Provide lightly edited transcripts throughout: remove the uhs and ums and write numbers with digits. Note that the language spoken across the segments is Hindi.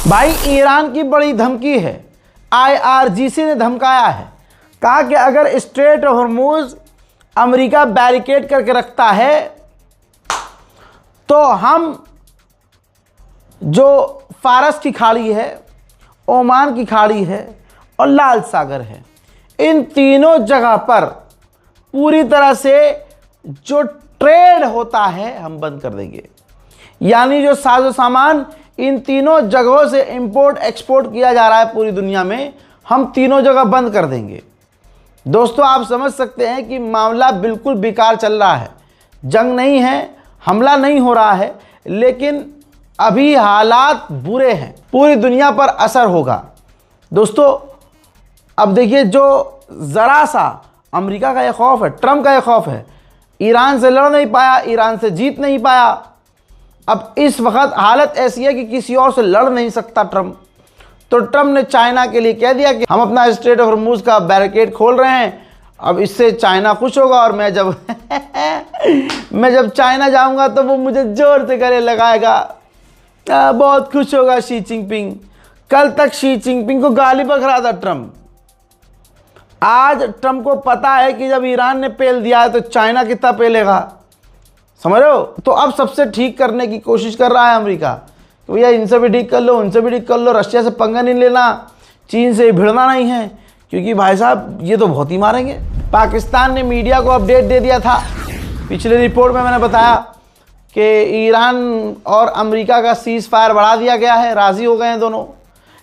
भाई ईरान की बड़ी धमकी है। IRGC ने धमकाया है, कहा कि अगर स्ट्रेट हॉर्मूज अमेरिका बैरिकेड करके रखता है तो हम जो फारस की खाड़ी है, ओमान की खाड़ी है और लाल सागर है, इन तीनों जगह पर पूरी तरह से जो ट्रेड होता है हम बंद कर देंगे। यानी जो साजो सामान इन तीनों जगहों से इंपोर्ट एक्सपोर्ट किया जा रहा है पूरी दुनिया में, हम तीनों जगह बंद कर देंगे। दोस्तों आप समझ सकते हैं कि मामला बिल्कुल बेकार चल रहा है। जंग नहीं है, हमला नहीं हो रहा है, लेकिन अभी हालात बुरे हैं, पूरी दुनिया पर असर होगा। दोस्तों अब देखिए, जो ज़रा सा अमेरिका का ये खौफ है, ट्रम्प का ये खौफ है, ईरान से लड़ नहीं पाया, ईरान से जीत नहीं पाया। अब इस वक्त हालत ऐसी है कि किसी और से लड़ नहीं सकता ट्रम्प। तो ट्रम्प ने चाइना के लिए कह दिया कि हम अपना स्ट्रेट ऑफ हॉर्मूज का बैरिकेड खोल रहे हैं। अब इससे चाइना खुश होगा और मैं जब मैं जब चाइना जाऊंगा तो वो मुझे जोर से गले लगाएगा, बहुत खुश होगा शी जिनपिंग। कल तक शी जिनपिंग को गाली बक रहा था ट्रम्प। आज ट्रम्प को पता है कि जब ईरान ने पेल दिया है तो चाइना कितना पेलेगा, समझ रहे हो। तो अब सबसे ठीक करने की कोशिश कर रहा है अमेरिका, तो भैया इनसे भी ठीक कर लो, उनसे भी ठीक कर लो, रशिया से पंगा नहीं लेना, चीन से भिड़ना नहीं है, क्योंकि भाई साहब ये तो बहुत ही मारेंगे। पाकिस्तान ने मीडिया को अपडेट दे दिया था, पिछले रिपोर्ट में मैंने बताया कि ईरान और अमेरिका का सीज़ फायर बढ़ा दिया गया है, राज़ी हो गए हैं दोनों।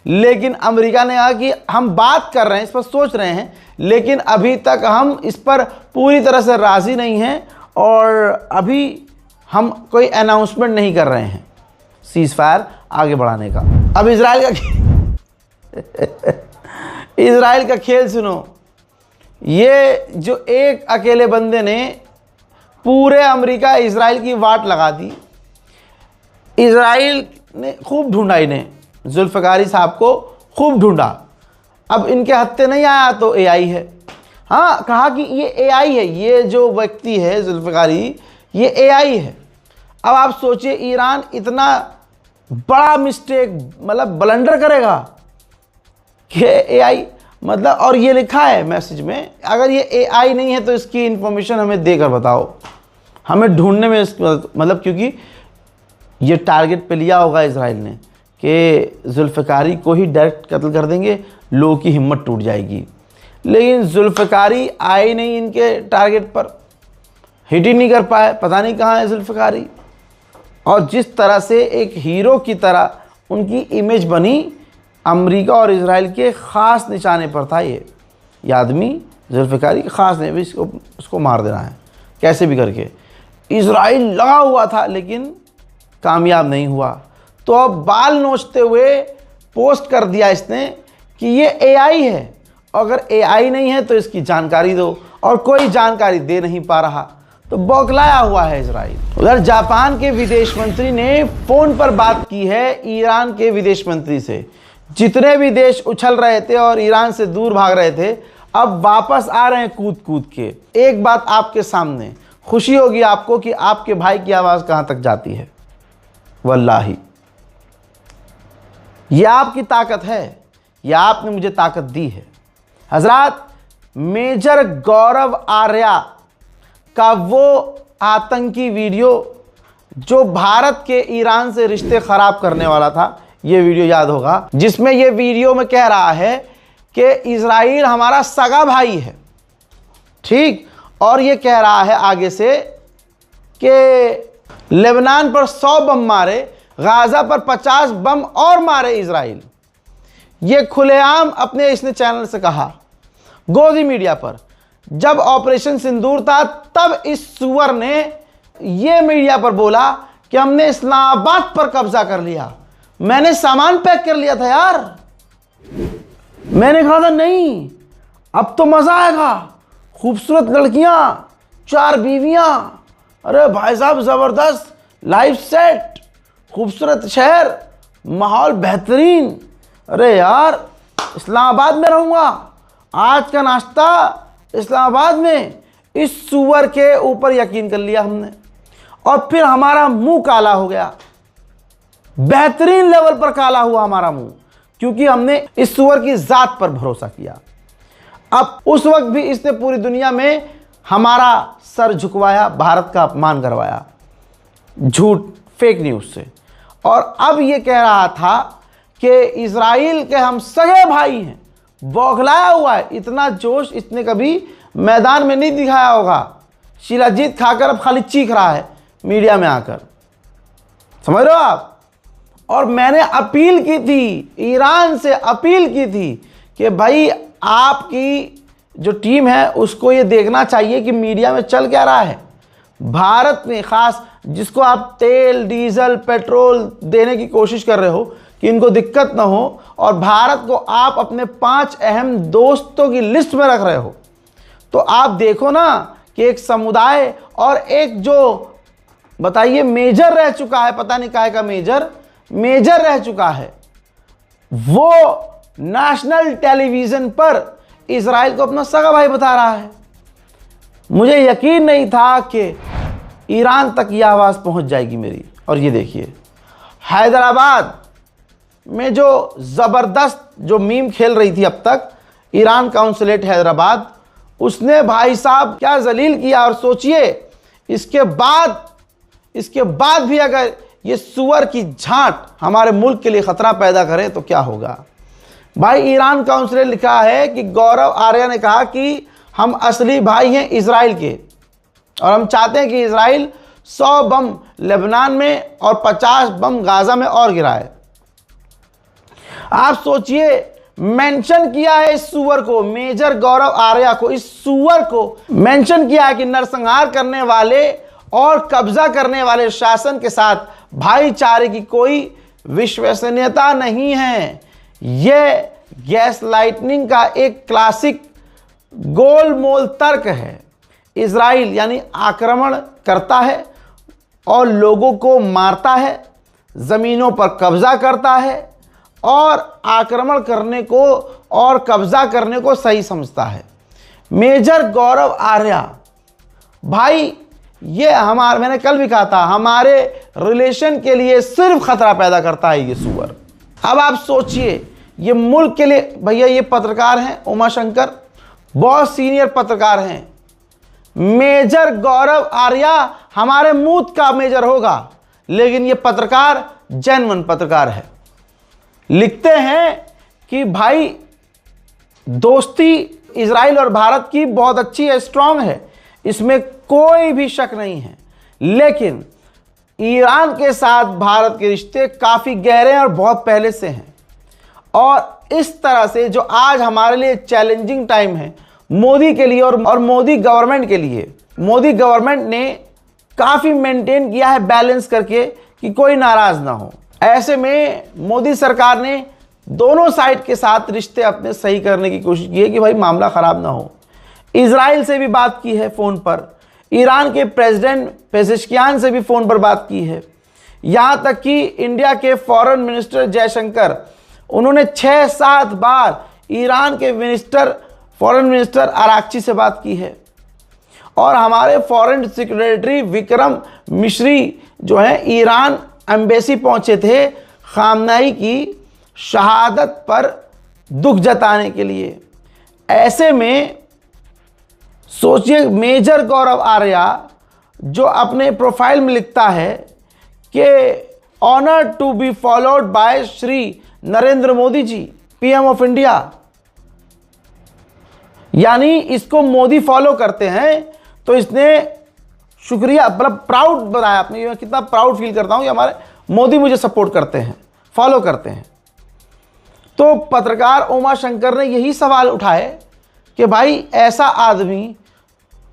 लेकिन अमेरिका ने कहा कि हम बात कर रहे हैं, इस पर सोच रहे हैं, लेकिन अभी तक हम इस पर पूरी तरह से राज़ी नहीं हैं और अभी हम कोई अनाउंसमेंट नहीं कर रहे हैं सीज़ फायर आगे बढ़ाने का। अब इजराइल का खेल सुनो। ये जो एक अकेले बंदे ने पूरे अमेरिका इजराइल की वाट लगा दी। इजराइल ने खूब ढूंढा, इन्हें जुल्फ़िकारी साहब को खूब ढूंढा। अब इनके हत्थे नहीं आया तो AI है। हाँ, कहा कि ये AI है, ये जो व्यक्ति है जुल्फ़िकारी, ये AI है। अब आप सोचिए ईरान इतना बड़ा मिस्टेक, मतलब ब्लंडर करेगा कि AI, मतलब, और ये लिखा है मैसेज में, अगर ये AI नहीं है तो इसकी इंफॉर्मेशन हमें देकर बताओ, हमें ढूंढने में मतलब, क्योंकि ये टारगेट पे लिया होगा इजराइल ने कि जुल्फ़िकारी को ही डायरेक्ट कत्ल कर देंगे, लोगों की हिम्मत टूट जाएगी। लेकिन जुल्फ़िकारी आए नहीं इनके टारगेट पर, हिट ही नहीं कर पाए, पता नहीं कहाँ है जुल्फ़िकारी। और जिस तरह से एक हीरो की तरह उनकी इमेज बनी, अमेरिका और इजराइल के ख़ास निशाने पर था ये आदमी जुल्फ़िकारी, ख़ास नहीं, भी उसको मार देना है कैसे भी करके। इजराइल लगा हुआ था लेकिन कामयाब नहीं हुआ। तो अब बाल नोचते हुए पोस्ट कर दिया इसने कि ये AI है, अगर AI नहीं है तो इसकी जानकारी दो, और कोई जानकारी दे नहीं पा रहा। तो बौखलाया हुआ है इजराइल। उधर जापान के विदेश मंत्री ने फ़ोन पर बात की है ईरान के विदेश मंत्री से। जितने भी देश उछल रहे थे और ईरान से दूर भाग रहे थे, अब वापस आ रहे हैं कूद कूद के। एक बात आपके सामने, खुशी होगी आपको कि आपके भाई की आवाज़ कहाँ तक जाती है। वल्लाही यह आपकी ताकत है, यह आपने मुझे ताकत दी है। हजरात, मेजर गौरव आर्या का वो आतंकी वीडियो जो भारत के ईरान से रिश्ते खराब करने वाला था, ये वीडियो याद होगा, जिसमें ये वीडियो में कह रहा है कि इजराइल हमारा सगा भाई है, ठीक, और ये कह रहा है आगे से कि लेबनान पर 100 बम मारे, गाजा पर 50 बम और मारे इजराइल। ये खुलेआम अपने इसने चैनल से कहा, गोदी मीडिया पर। जब ऑपरेशन सिंदूर था तब इस सुअर ने ये मीडिया पर बोला कि हमने इस्लामाबाद पर कब्जा कर लिया, मैंने सामान पैक कर लिया था यार। मैंने कहा था नहीं, अब तो मजा आएगा, खूबसूरत लड़कियां, 4 बीवियां, अरे भाई साहब जबरदस्त लाइफ सेट, खूबसूरत शहर, माहौल बेहतरीन, अरे यार इस्लामाबाद में रहूंगा, आज का नाश्ता इस्लामाबाद में। इस सुअर के ऊपर यकीन कर लिया हमने, और फिर हमारा मुंह काला हो गया। बेहतरीन लेवल पर काला हुआ हमारा मुंह, क्योंकि हमने इस सूअर की जात पर भरोसा किया। अब उस वक्त भी इसने पूरी दुनिया में हमारा सर झुकवाया, भारत का अपमान करवाया झूठ फेक न्यूज से। और अब ये कह रहा था कि इजराइल के हम सगे भाई हैं, बौखलाया हुआ है। इतना जोश इसने कभी मैदान में नहीं दिखाया होगा। शिलाजीत खाकर अब खाली चीख रहा है मीडिया में आकर, समझ रहे हो आप। और मैंने अपील की थी, ईरान से अपील की थी कि भाई आपकी जो टीम है उसको ये देखना चाहिए कि मीडिया में चल क्या रहा है। भारत में खास जिसको आप तेल डीजल पेट्रोल देने की कोशिश कर रहे हो कि इनको दिक्कत ना हो, और भारत को आप अपने 5 अहम दोस्तों की लिस्ट में रख रहे हो, तो आप देखो ना कि एक समुदाय और एक जो बताइए मेजर रह चुका है, पता नहीं काहे का मेजर रह चुका है, वो नेशनल टेलीविजन पर इजराइल को अपना सगा भाई बता रहा है। मुझे यकीन नहीं था कि ईरान तक यह आवाज़ पहुंच जाएगी मेरी। और ये देखिए हैदराबाद में जो ज़बरदस्त जो मीम खेल रही थी अब तक ईरान काउंसलेट हैदराबाद, उसने भाई साहब क्या जलील किया। और सोचिए इसके बाद भी अगर ये सुअर की झांट हमारे मुल्क के लिए खतरा पैदा करे तो क्या होगा। भाई ईरान काउंसिल लिखा है कि गौरव आर्या ने कहा कि हम असली भाई हैं इजराइल के, और हम चाहते हैं कि इजराइल 100 बम लेबनान में और 50 बम गाजा में और गिराए। आप सोचिए, मेंशन किया है इस सुअर को, मेजर गौरव आर्या को, इस सुअर को मेंशन किया है कि नरसंहार करने वाले और कब्जा करने वाले शासन के साथ भाईचारे की कोई विश्वसनीयता नहीं है। यह गैस लाइटनिंग का एक क्लासिक गोलमोल तर्क है। इजराइल यानी आक्रमण करता है और लोगों को मारता है, ज़मीनों पर कब्जा करता है और आक्रमण करने को और कब्जा करने को सही समझता है। मेजर गौरव आर्या भाई, ये मैंने कल भी कहा था, हमारे रिलेशन के लिए सिर्फ खतरा पैदा करता है ये सुअर। अब आप सोचिए, ये मुल्क के लिए, भैया ये पत्रकार हैं उमाशंकर, बहुत सीनियर पत्रकार हैं। मेजर गौरव आर्या हमारे मूत का मेजर होगा, लेकिन ये पत्रकार जेन्युइन पत्रकार है। लिखते हैं कि भाई दोस्ती इजराइल और भारत की बहुत अच्छी है, स्ट्रांग है, इसमें कोई भी शक नहीं है, लेकिन ईरान के साथ भारत के रिश्ते काफ़ी गहरे हैं और बहुत पहले से हैं। और इस तरह से जो आज हमारे लिए चैलेंजिंग टाइम है मोदी के लिए और मोदी गवर्नमेंट के लिए, मोदी गवर्नमेंट ने काफ़ी मेंटेन किया है बैलेंस करके कि कोई नाराज़ ना हो। ऐसे में मोदी सरकार ने दोनों साइड के साथ रिश्ते अपने सही करने की कोशिश की है कि भाई मामला ख़राब ना हो। इजराइल से भी बात की है फ़ोन पर, ईरान के प्रेसिडेंट पेजेश्कियान से भी फ़ोन पर बात की है, यहाँ तक कि इंडिया के फॉरेन मिनिस्टर जयशंकर, उन्होंने 6-7 बार ईरान के फॉरेन मिनिस्टर अराक्ची से बात की है। और हमारे फॉरेन सेक्रेटरी विक्रम मिश्री जो हैं ईरान एम्बेसी पहुँचे थे खामनाई की शहादत पर दुख जताने के लिए। ऐसे में सोचिए, मेजर गौरव आर्या जो अपने प्रोफाइल में लिखता है कि honour to be followed by Shri Narendra Modi ji, PM of India, यानी इसको मोदी फॉलो करते हैं, तो इसने शुक्रिया मतलब प्राउड बताया। आपने, मैं कितना प्राउड फील करता हूं कि हमारे मोदी मुझे सपोर्ट करते हैं, फॉलो करते हैं। तो पत्रकार उमाशंकर ने यही सवाल उठाए कि भाई ऐसा आदमी,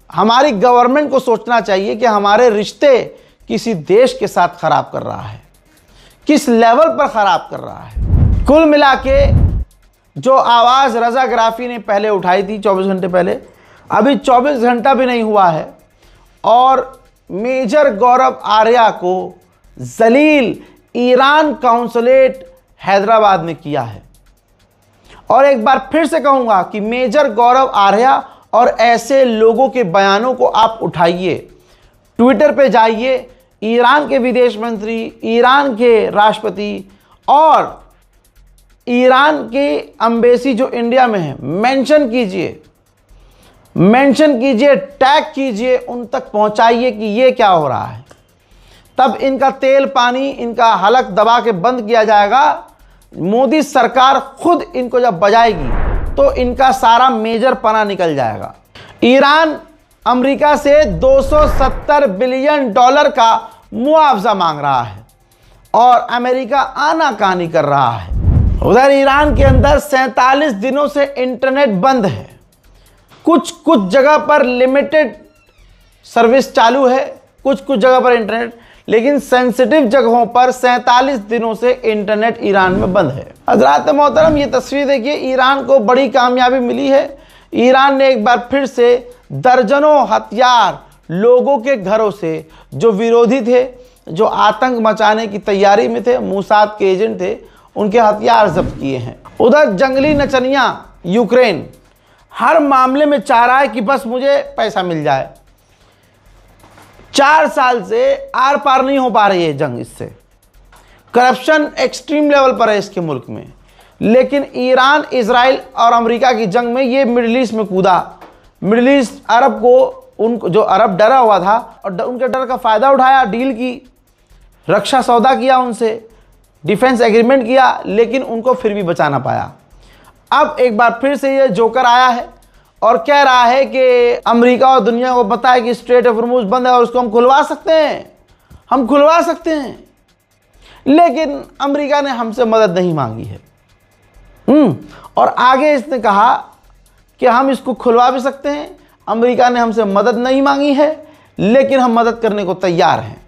हमारी गवर्नमेंट को सोचना चाहिए कि हमारे रिश्ते किसी देश के साथ खराब कर रहा है, किस लेवल पर खराब कर रहा है। कुल मिला के जो आवाज़ रजा ग्राफी ने पहले उठाई थी 24 घंटे पहले, अभी 24 घंटा भी नहीं हुआ है और मेजर गौरव आर्या को जलील ईरान काउंसलेट हैदराबाद ने किया है। और एक बार फिर से कहूँगा कि मेजर गौरव आर्या और ऐसे लोगों के बयानों को आप उठाइए, ट्विटर पे जाइए ईरान के विदेश मंत्री, ईरान के राष्ट्रपति और ईरान की एम्बेसी जो इंडिया में है, मेंशन कीजिए, टैग कीजिए, उन तक पहुंचाइए कि ये क्या हो रहा है। तब इनका तेल पानी, इनका हलक दबा के बंद किया जाएगा। मोदी सरकार खुद इनको जब बजाएगी तो इनका सारा मेजर पना निकल जाएगा। ईरान अमेरिका से 270 बिलियन डॉलर का मुआवजा मांग रहा है और अमेरिका आनाकानी कर रहा है। उधर ईरान के अंदर 47 दिनों से इंटरनेट बंद है। कुछ जगह पर लिमिटेड सर्विस चालू है, कुछ जगह पर इंटरनेट, लेकिन सेंसिटिव जगहों पर 47 दिनों से इंटरनेट ईरान में बंद है। हज़रात मोहतरम, ये तस्वीर देखिए, ईरान को बड़ी कामयाबी मिली है। ईरान ने एक बार फिर से दर्जनों हथियार लोगों के घरों से, जो विरोधी थे, जो आतंक मचाने की तैयारी में थे, मूसाद के एजेंट थे, उनके हथियार जब्त किए हैं। उधर जंगली नचनिया यूक्रेन हर मामले में चाह रहा है कि बस मुझे पैसा मिल जाए। 4 साल से आर पार नहीं हो पा रही है जंग, इससे करप्शन एक्सट्रीम लेवल पर है इसके मुल्क में। लेकिन ईरान, इजराइल और अमेरिका की जंग में ये मिडिल ईस्ट में कूदा। मिडिल ईस्ट अरब को, उनको जो अरब डरा हुआ था और उनके डर का फ़ायदा उठाया, डील की, रक्षा सौदा किया उनसे, डिफेंस एग्रीमेंट किया, लेकिन उनको फिर भी बचा ना पाया। अब एक बार फिर से ये जोकर आया है और कह रहा है कि अमेरिका और दुनिया को पता है कि स्ट्रेट ऑफ हॉर्मुज़ बंद है और उसको हम खुलवा सकते हैं, लेकिन अमेरिका ने हमसे मदद नहीं मांगी है। और आगे इसने कहा कि हम इसको खुलवा भी सकते हैं, अमेरिका ने हमसे मदद नहीं मांगी है, लेकिन हम मदद करने को तैयार हैं,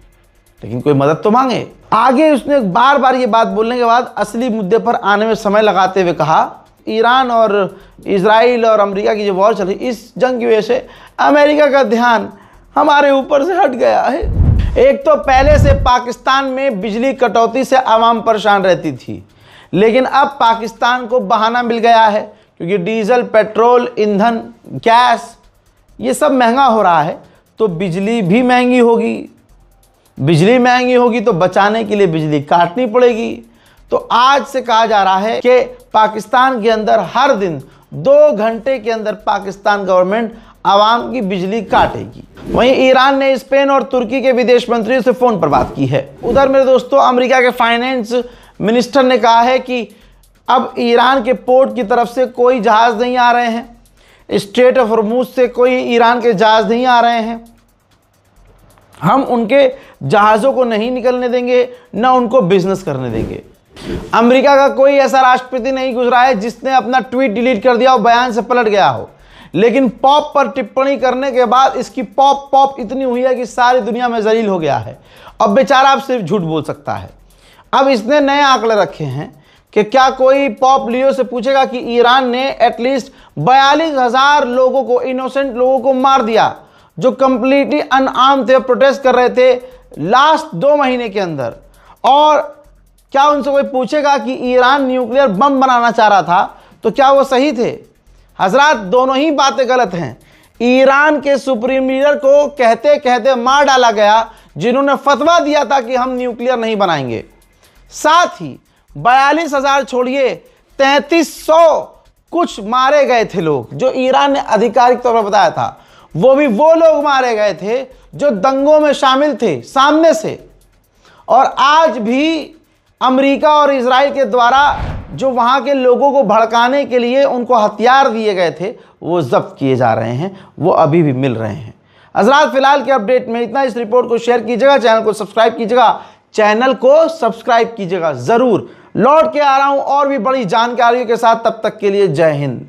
लेकिन कोई मदद तो मांगे। आगे उसने बार बार ये बात बोलने के बाद असली मुद्दे पर आने में समय लगाते हुए कहा, ईरान और इजराइल और अमेरिका की जो वॉर चल रही, इस जंग की वजह से अमेरिका का ध्यान हमारे ऊपर से हट गया है। एक तो पहले से पाकिस्तान में बिजली कटौती से आवाम परेशान रहती थी, लेकिन अब पाकिस्तान को बहाना मिल गया है, क्योंकि डीजल, पेट्रोल, ईंधन, गैस ये सब महंगा हो रहा है, तो बिजली भी महंगी होगी। बिजली महंगी होगी तो बचाने के लिए बिजली काटनी पड़ेगी। तो आज से कहा जा रहा है कि पाकिस्तान के अंदर हर दिन 2 घंटे के अंदर पाकिस्तान गवर्नमेंट आवाम की बिजली काटेगी। वहीं ईरान ने स्पेन और तुर्की के विदेश मंत्रियों से फ़ोन पर बात की है। उधर मेरे दोस्तों, अमेरिका के फाइनेंस मिनिस्टर ने कहा है कि अब ईरान के पोर्ट की तरफ से कोई जहाज़ नहीं आ रहे हैं, स्ट्रेट ऑफ हॉर्मुज़ से कोई ईरान के जहाज़ नहीं आ रहे हैं, हम उनके जहाज़ों को नहीं निकलने देंगे, न उनको बिजनेस करने देंगे। अमेरिका का कोई ऐसा राष्ट्रपति नहीं गुजरा है जिसने अपना ट्वीट डिलीट कर दिया हो, बयान से पलट गया हो, लेकिन पॉप पर टिप्पणी करने के बाद इसकी पॉप इतनी हुई है कि सारी दुनिया में जलील हो गया है। अब बेचारा अब सिर्फ झूठ बोल सकता है। अब इसने नए आंकड़े रखे हैं कि क्या कोई पॉप लियो से पूछेगा कि ईरान ने एटलीस्ट 42,000 लोगों को, इनोसेंट लोगों को मार दिया, जो कंप्लीटली अनआर्म्ड थे, प्रोटेस्ट कर रहे थे लास्ट 2 महीने के अंदर। और क्या उनसे कोई पूछेगा कि ईरान न्यूक्लियर बम बनाना चाह रहा था तो क्या वो सही थे? हजरात, दोनों ही बातें गलत हैं। ईरान के सुप्रीम लीडर को कहते कहते मार डाला गया, जिन्होंने फतवा दिया था कि हम न्यूक्लियर नहीं बनाएंगे। साथ ही 42,000 छोड़िए, 3300 कुछ मारे गए थे लोग, जो ईरान ने आधिकारिक तौर पर बताया था। वो भी वो लोग मारे गए थे जो दंगों में शामिल थे सामने से। और आज भी अमेरिका और इजराइल के द्वारा जो वहाँ के लोगों को भड़काने के लिए उनको हथियार दिए गए थे, वो जब्त किए जा रहे हैं, वो अभी भी मिल रहे हैं। हज़रात, फिलहाल के अपडेट में इतना। इस रिपोर्ट को शेयर कीजिएगा, चैनल को सब्सक्राइब कीजिएगा ज़रूर। लौट के आ रहा हूँ और भी बड़ी जानकारियों के साथ, तब तक के लिए जय हिंद।